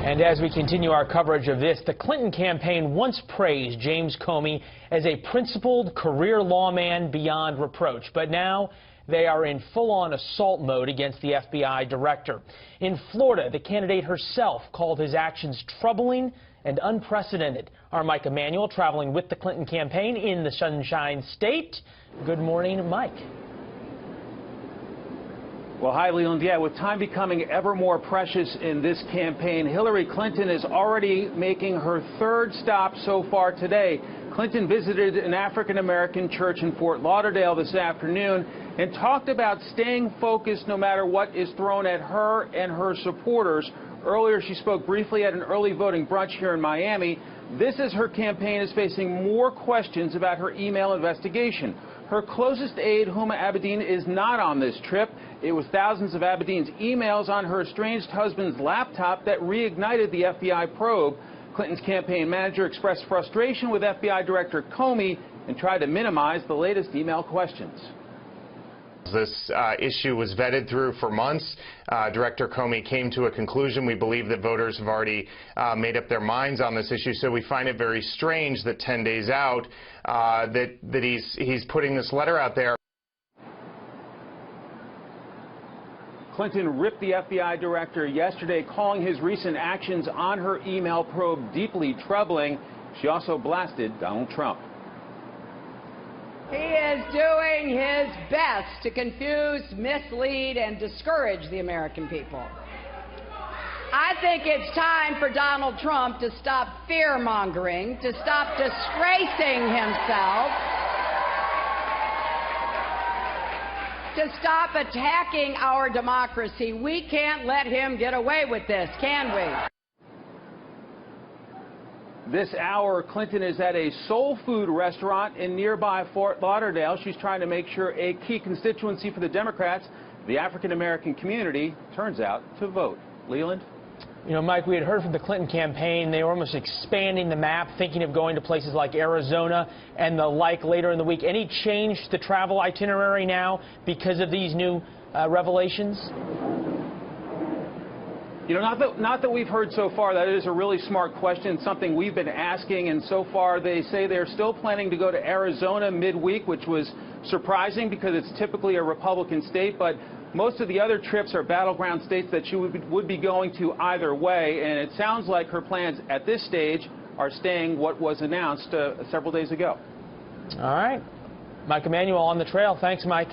And as we continue our coverage of this, the Clinton campaign once praised James Comey as a principled career lawman beyond reproach. But now they are in full-on assault mode against the FBI director. In Florida, the candidate herself called his actions troubling and unprecedented. Our Mike Emanuel traveling with the Clinton campaign in the Sunshine State. Good morning, Mike. Well, hi, Leland. Yeah, with time becoming ever more precious in this campaign, Hillary Clinton is already making her third stop so far today. Clinton visited an African-American church in Fort Lauderdale this afternoon and talked about staying focused no matter what is thrown at her and her supporters. Earlier, she spoke briefly at an early voting brunch here in Miami. This as her campaign is facing more questions about her email investigation. Her closest aide, Huma Abedin, is not on this trip. It was thousands of Abedin's emails on her estranged husband's laptop that reignited the FBI probe. Clinton's campaign manager expressed frustration with FBI Director Comey and tried to minimize the latest email questions. This issue was vetted through for months. Director Comey came to a conclusion. We believe that voters have already made up their minds on this issue, so we find it very strange that 10 days out that he's putting this letter out there. Clinton ripped the FBI director yesterday, calling his recent actions on her email probe deeply troubling. She also blasted Donald Trump. He is doing his best to confuse, mislead, and discourage the American people. I think it's time for Donald Trump to stop fear-mongering, to stop disgracing himself, to stop attacking our democracy. We can't let him get away with this, can we? This hour, Clinton is at a soul food restaurant in nearby Fort Lauderdale. She's trying to make sure a key constituency for the Democrats, the African-American community, turns out to vote. Leland? You know, Mike, we had heard from the Clinton campaign. They were almost expanding the map, thinking of going to places like Arizona and the like later in the week. Any change to the travel itinerary now because of these new revelations? You know, not that we've heard so far. That is a really smart question, something we've been asking, and so far they say they're still planning to go to Arizona midweek, which was surprising because it's typically a Republican state, but most of the other trips are battleground states that she would be going to either way, and it sounds like her plans at this stage are staying what was announced several days ago. All right. Mike Emanuel on the trail. Thanks, Mike.